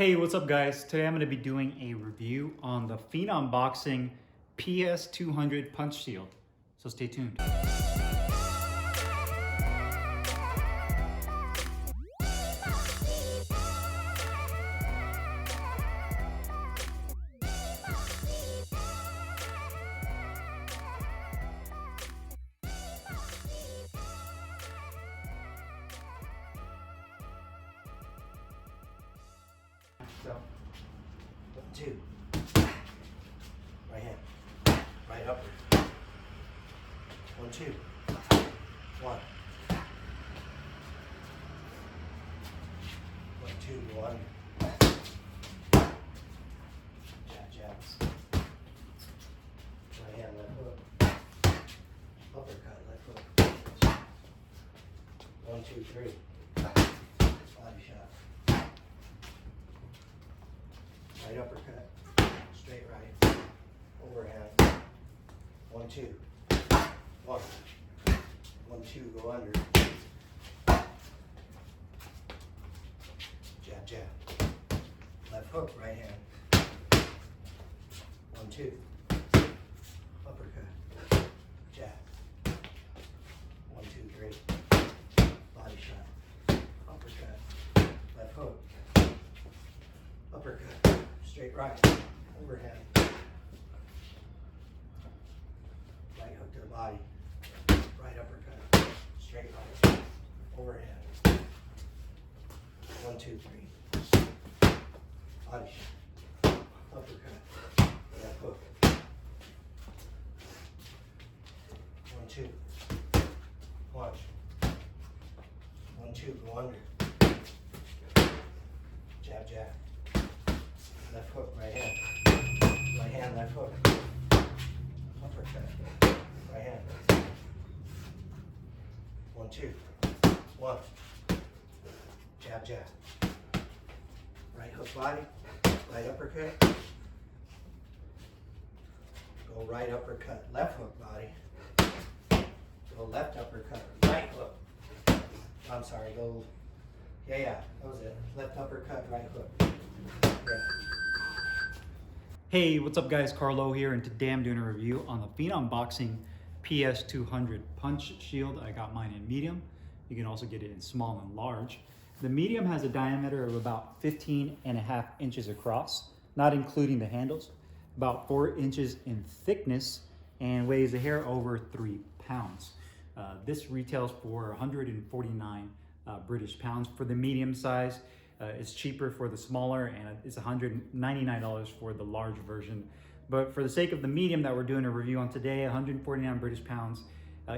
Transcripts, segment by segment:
Hey, what's up guys? Today I'm going to be doing a review on the Phenom Boxing PS-200 Punch Shield. So stay tuned. So, 2, right hand, right upward, 1, 2, 1, 1, 2, 1, jabs, right hand, left hook, uppercut, left hook, 1, 2, 3, body shot. Right uppercut, straight right, overhand, 1, 2, 1, 1, 2, go under, jab, jab, left hook, right hand, 1, 2, uppercut, jab, 1, 2, 3, body shot, uppercut, left hook, uppercut, straight right, overhead, right hook to the body, right uppercut, straight right, overhead, 1, 2, 3, body shot, uppercut, left hook, 1, 2, punch, 1, 2, go under, jab, jab, left hook, right hand, left hook, uppercut, right hand, 1, 2, 1, jab, jab, right hook body, right uppercut, go right uppercut, left hook body, go left uppercut, right hook, I'm sorry, go, yeah, that was it, left uppercut, right hook, yeah. Hey, what's up guys? Carlo here, and today I'm doing a review on the Phenom Boxing PS-200 Punch Shield. I got mine in medium. You can also get it in small and large. The medium has a diameter of about 15.5 inches across, not including the handles, about 4 inches in thickness, and weighs a hair over 3 pounds. This retails for 149 British pounds for the medium size. It's cheaper for the smaller, and it's $199 for the large version. But for the sake of the medium that we're doing a review on today, 149 British pounds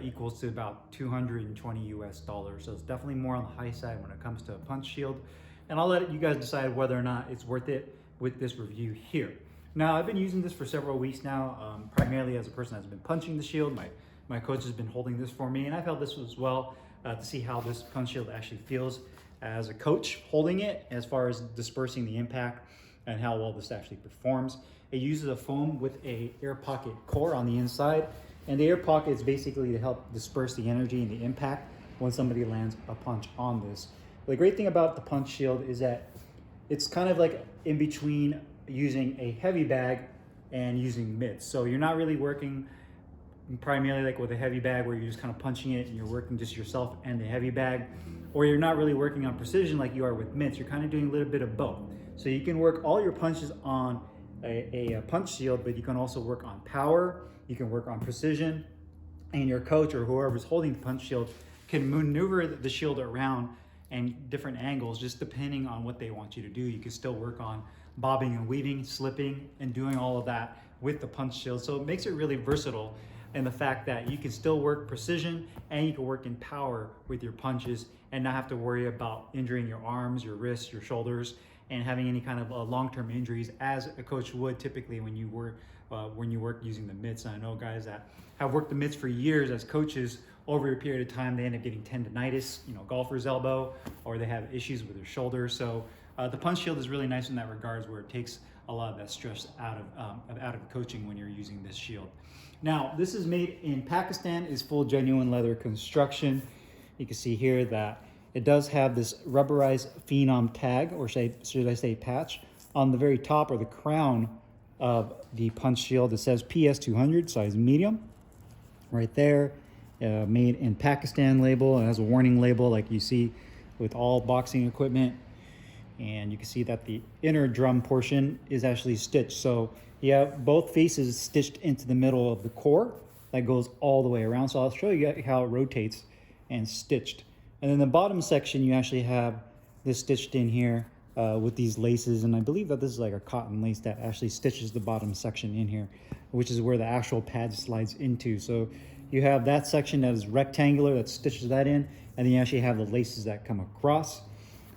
equals to about 220 US dollars. So it's definitely more on the high side when it comes to a punch shield. And I'll let you guys decide whether or not it's worth it with this review here. Now, I've been using this for several weeks now, primarily as a person that's been punching the shield. My coach has been holding this for me, and I've held this as well to see how this punch shield actually feels as a coach holding it, as far as dispersing the impact and how well this actually performs. It uses a foam with a air pocket core on the inside, and the air pocket is basically to help disperse the energy and the impact when somebody lands a punch on this. The great thing about the punch shield is that it's kind of like in between using a heavy bag and using mitts. So you're not really working primarily like with a heavy bag where you're just kind of punching it and you're working just yourself and the heavy bag, or you're not really working on precision like you are with mitts. You're kind of doing a little bit of both. So you can work all your punches on a punch shield, but you can also work on power, you can work on precision, and your coach or whoever's holding the punch shield can maneuver the shield around and different angles just depending on what they want you to do. You can still work on bobbing and weaving, slipping, and doing all of that with the punch shield. So it makes it really versatile, and the fact that you can still work precision and you can work in power with your punches and not have to worry about injuring your arms, your wrists, your shoulders, and having any kind of long-term injuries as a coach would typically when you work using the mitts. And I know guys that have worked the mitts for years as coaches, over a period of time they end up getting tendonitis, golfer's elbow, or they have issues with their shoulder. So the punch shield is really nice in that regards, where it takes a lot of that stress out of coaching when you're using this shield. Now, this is made in Pakistan, is full genuine leather construction. You can see here that it does have this rubberized Phenom tag, or should I say patch, on the very top or the crown of the punch shield. It says PS-200 size medium right there. Made in Pakistan label. It has a warning label like you see with all boxing equipment. And you can see that the inner drum portion is actually stitched. So you have both faces stitched into the middle of the core that goes all the way around. So I'll show you how it rotates and stitched. And then the bottom section, you actually have this stitched in here with these laces. And I believe that this is like a cotton lace that actually stitches the bottom section in here, which is where the actual pad slides into. So you have that section that is rectangular that stitches that in, and then you actually have the laces that come across.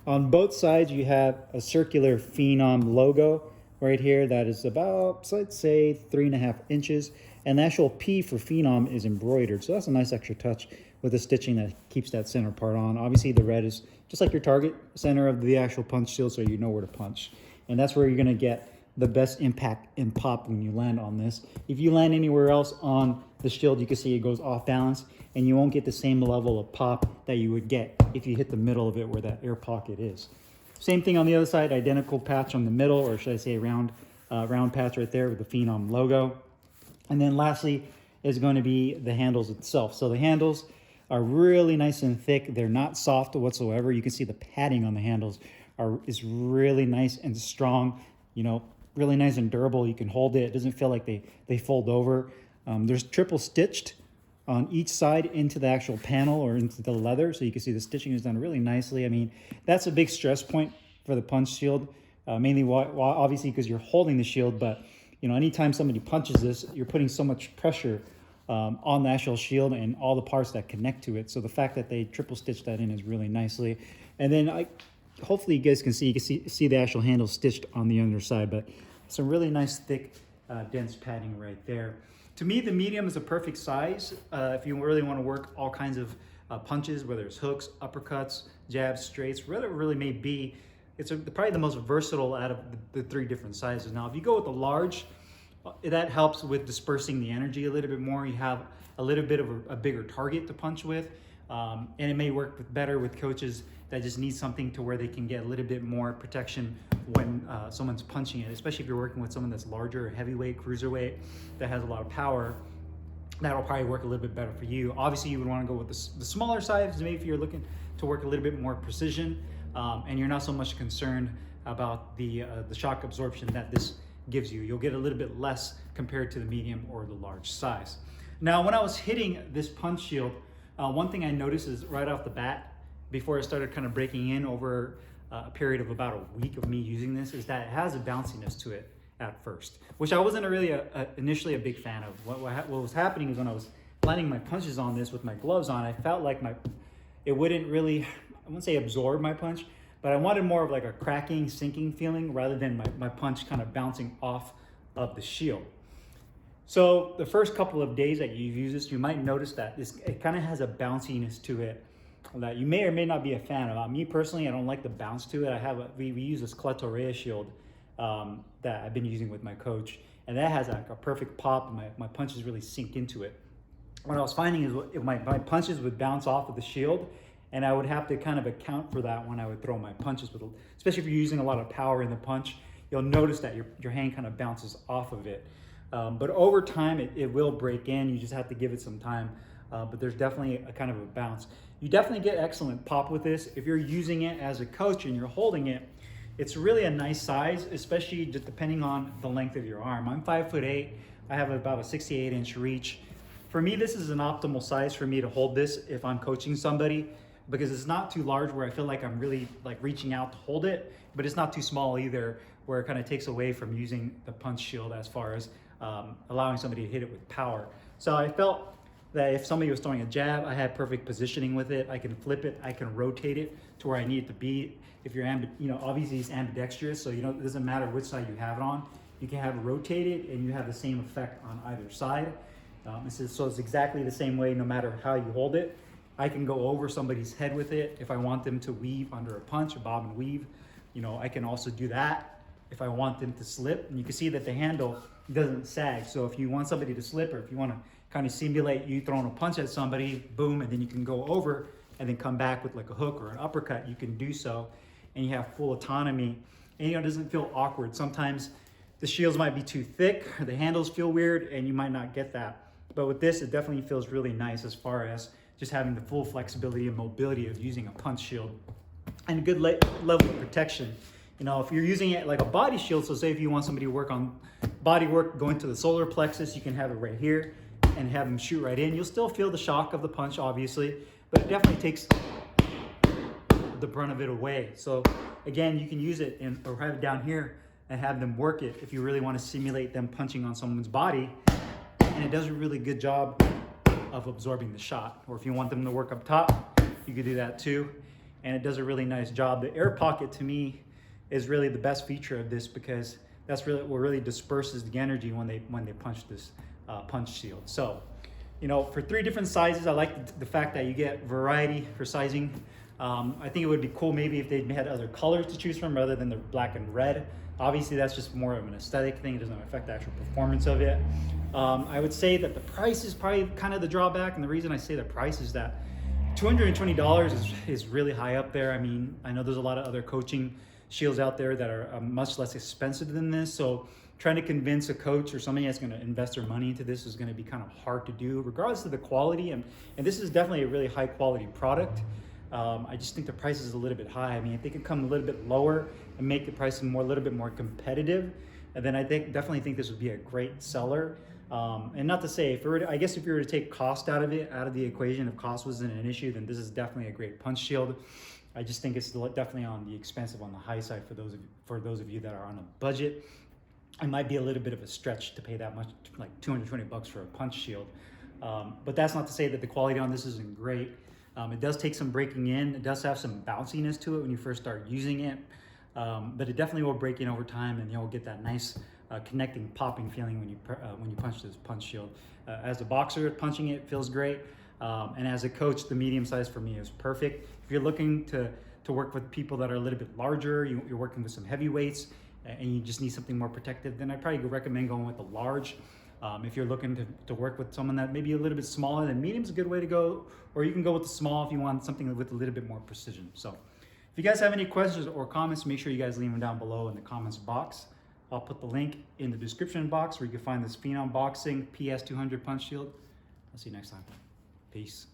On both sides, you have a circular Phenom logo right here that is about, so I'd say 3.5 inches. And the actual P for Phenom is embroidered. So that's a nice extra touch with the stitching that keeps that center part on. Obviously, the red is just like your target center of the actual punch shield, so you know where to punch. And that's where you're gonna get the best impact and pop when you land on this. If you land anywhere else on the shield, you can see it goes off balance, and you won't get the same level of pop that you would get if you hit the middle of it where that air pocket is. Same thing on the other side, identical patch on the middle, or should I say round patch right there with the Phenom logo. And then lastly is going to be the handles itself. So the handles are really nice and thick. They're not soft whatsoever. You can see the padding on the handles is really nice and strong, you know, really nice and durable. You can hold it. It doesn't feel like they fold over. There's triple stitched on each side into the actual panel or into the leather. So you can see the stitching is done really nicely. I mean, that's a big stress point for the punch shield, mainly obviously because you're holding the shield, but you know, anytime somebody punches this, you're putting so much pressure on the actual shield and all the parts that connect to it. So the fact that they triple stitched that in is really nicely. And then hopefully you guys can see the actual handle stitched on the underside, but some really nice thick dense padding right there. To me, the medium is a perfect size if you really want to work all kinds of punches, whether it's hooks, uppercuts, jabs, straights, whatever it really may be. It's probably the most versatile out of the 3 different sizes. Now, if you go with the large, that helps with dispersing the energy a little bit more. You have a little bit of a bigger target to punch with, and it may work better with coaches that just need something to where they can get a little bit more protection when someone's punching it, especially if you're working with someone that's larger, heavyweight, cruiserweight, that has a lot of power. That'll probably work a little bit better for you. Obviously, you would want to go with the smaller size, maybe if you're looking to work a little bit more precision, and you're not so much concerned about the shock absorption that this gives you. You'll get a little bit less compared to the medium or the large size. Now, when I was hitting this punch shield, one thing I noticed is right off the bat, before I started kind of breaking in over a period of about a week of me using this, is that it has a bounciness to it at first, which I wasn't really initially a big fan of. What was happening is when I was landing my punches on this with my gloves on, I felt like it wouldn't really, I wouldn't say absorb my punch, but I wanted more of like a cracking, sinking feeling rather than my punch kind of bouncing off of the shield. So the first couple of days that you've used this, you might notice that it kind of has a bounciness to it that you may or may not be a fan of. Me personally, I don't like the bounce to it. We use this Cleto shield that I've been using with my coach, and that has like a perfect pop, and my punches really sink into it. What I was finding is if my punches would bounce off of the shield, and I would have to kind of account for that when I would throw my punches, especially if you're using a lot of power in the punch, you'll notice that your hand kind of bounces off of it. But over time, it will break in. You just have to give it some time. But there's definitely a kind of a bounce. You definitely get excellent pop with this. If you're using it as a coach and you're holding it, it's really a nice size, especially just depending on the length of your arm. I'm 5'8". I have about a 68-inch reach. For me, this is an optimal size for me to hold this if I'm coaching somebody, because it's not too large where I feel like I'm really like reaching out to hold it, but it's not too small either where it kind of takes away from using the punch shield as far as allowing somebody to hit it with power. So I felt that if somebody was throwing a jab, I had perfect positioning with it. I can flip it, I can rotate it to where I need it to be. If you're, obviously it's ambidextrous, so it doesn't matter which side you have it on. You can have it rotated and you have the same effect on either side. So it's exactly the same way no matter how you hold it. I can go over somebody's head with it if I want them to weave under a punch, or bob and weave. I can also do that if I want them to slip. And you can see that the handle doesn't sag. So if you want somebody to slip, or if you want to kind of simulate you throwing a punch at somebody, boom, and then you can go over, and then come back with like a hook or an uppercut, you can do so, and you have full autonomy, and it doesn't feel awkward. Sometimes the shields might be too thick, or the handles feel weird, and you might not get that. But with this, it definitely feels really nice as far as just having the full flexibility and mobility of using a punch shield, and a good level of protection. You know, if you're using it like a body shield, so say if you want somebody to work on body work, going to the solar plexus, you can have it right here and have them shoot right in. You'll still feel the shock of the punch, obviously, but it definitely takes the brunt of it away. So again, you can use it or have it down here and have them work it if you really want to simulate them punching on someone's body. And it does a really good job of absorbing the shot. Or if you want them to work up top, you could do that too. And it does a really nice job. The air pocket, to me, is really the best feature of this, because that's really what really disperses the energy when they punch this punch shield. So, you know, for 3 different sizes, I like the fact that you get variety for sizing. I think it would be cool maybe if they had other colors to choose from rather than the black and red. Obviously, that's just more of an aesthetic thing. It doesn't affect the actual performance of it. I would say that the price is probably kind of the drawback, and the reason I say the price is that $220 is really high up there. I mean, I know there's a lot of other coaching shields out there that are much less expensive than this, so trying to convince a coach or somebody that's going to invest their money into this is going to be kind of hard to do, regardless of the quality. And this is definitely a really high quality product. I just think the price is a little bit high. I mean, if they could come a little bit lower and make the price a little bit more competitive, and then I definitely think this would be a great seller. And not to say, if you were to take cost out of the equation, if cost wasn't an issue, then this is definitely a great punch shield. I just think it's definitely on the expensive, on the high side for those of you that are on a budget. It might be a little bit of a stretch to pay that much, like $220 for a punch shield. But that's not to say that the quality on this isn't great. It does take some breaking in. It does have some bounciness to it when you first start using it. But it definitely will break in over time, and you'll get that nice connecting, popping feeling when you punch this punch shield. As a boxer, punching it feels great. And as a coach, the medium size for me is perfect. If you're looking to work with people that are a little bit larger, you're working with some heavyweights, and you just need something more protective, then I'd probably recommend going with the large. If you're looking to work with someone that may be a little bit smaller, then medium's a good way to go, or you can go with the small if you want something with a little bit more precision. So if you guys have any questions or comments, make sure you guys leave them down below in the comments box. I'll put the link in the description box where you can find this Phenom Boxing PS-200 Punch Shield. I'll see you next time. Peace.